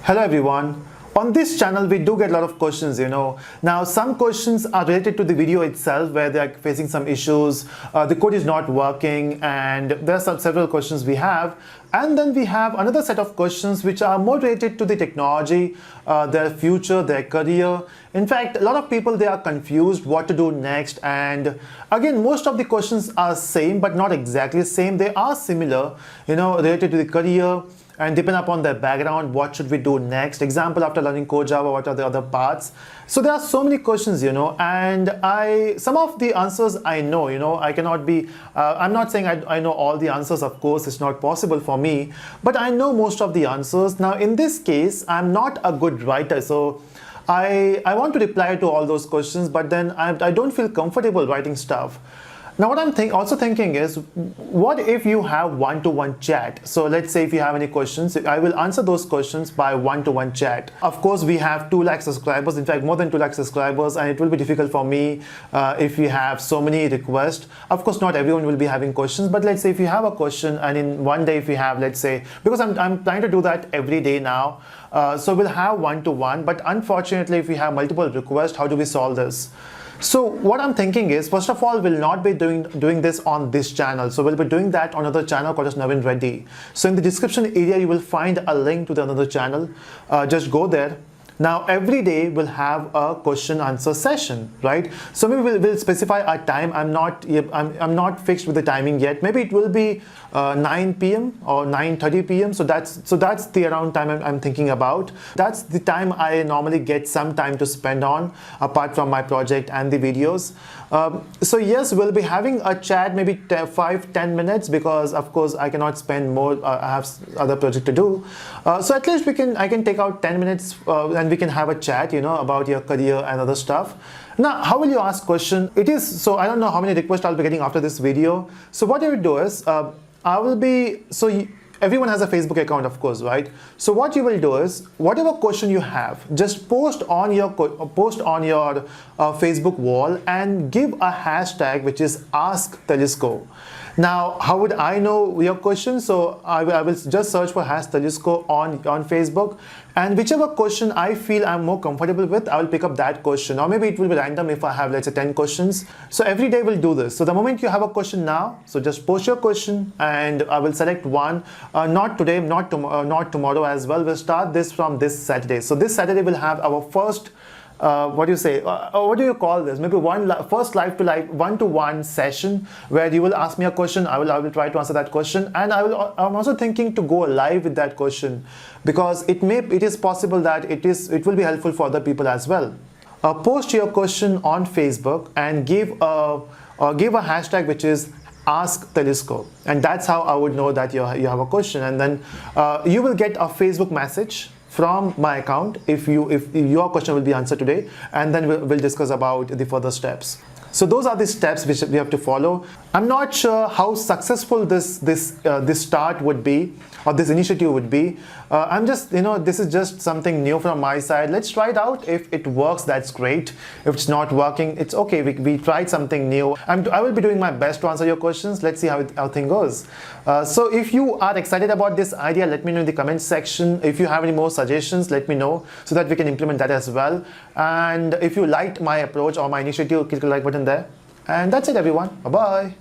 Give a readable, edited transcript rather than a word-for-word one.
Hello everyone. On this channel we do get a lot of questions. Now some questions are related to the video itself where they are facing some issues, the code is not working, and there are several questions we have. And then we have another set of questions which are more related to the technology, their future, their career. In fact, a lot of people, they are confused what to do next. And again, most of the questions are same but not exactly the same. They are similar, related to the career, and depend upon their background, what should we do next. Example, after learning core Java, what are the other paths? So there are so many questions, and some of the answers I know, I cannot be, I'm not saying I know all the answers, of course, it's not possible for me, but I know most of the answers. Now, in this case, I'm not a good writer, so I want to reply to all those questions, but then I don't feel comfortable writing stuff. Now what I'm also thinking is, what if you have one-to-one chat? So let's say if you have any questions, I will answer those questions by one-to-one chat. Of course, we have 2 lakh subscribers, in fact more than 2 lakh subscribers, and it will be difficult for me if we have so many requests. Of course, not everyone will be having questions, but let's say if you have a question, and in one day if we have, let's say, because I'm trying to do that every day now, so we'll have one-to-one, but unfortunately if we have multiple requests, how do we solve this? So what I'm thinking is, first of all, we'll not be doing this on this channel. So we'll be doing that on another channel called as Navin Reddy. So in the description area, you will find a link to the another channel. Just go there. Now every day we'll have a question answer session, right? So maybe we'll specify a time. I'm not fixed with the timing yet. Maybe it will be 9 p.m. or 9:30 p.m. So that's the around time I'm thinking about. That's the time I normally get some time to spend on, apart from my project and the videos. So yes, we'll be having a chat, maybe 5-10 minutes, because of course I cannot spend more. I have other project to do. So at least I can take out 10 minutes and we can have a chat, about your career and other stuff. Now, how will you ask question? So I don't know how many requests I'll be getting after this video. So what you will do is, everyone has a Facebook account, of course, right? So what you will do is, whatever question you have, just post on your Facebook wall and give a hashtag which is Ask Telusko. Now, how would I know your question? So I will just search for #Telusko on Facebook, and whichever question I feel I'm more comfortable with, I will pick up that question. Or maybe it will be random if I have, let's say, 10 questions. So every day we'll do this. So the moment you have a question now, so just post your question and I will select one. Not today, not tomorrow as well. We'll start this from this Saturday. So this Saturday we'll have our first what do you say? What do you call this? Maybe first live-to-live, one-to-one session where you will ask me a question. I will try to answer that question, and I'm also thinking to go live with that question, because it is possible that it will be helpful for other people as well. Post your question on Facebook and give a hashtag which is Ask Telusko, and that's how I would know that you have a question, and then you will get a Facebook message from my account if your question will be answered today, and then we'll discuss about the further steps. So those are the steps which we have to follow. I'm not sure how successful this start would be, or this initiative would be. I'm just, this is just something new from my side. Let's try it out. If it works, that's great. If it's not working, it's okay. We tried something new. I will be doing my best to answer your questions. Let's see how thing goes. So if you are excited about this idea, let me know in the comment section. If you have any more suggestions, let me know so that we can implement that as well. And if you liked my approach or my initiative, click the like button there. And that's it, everyone. Bye-bye.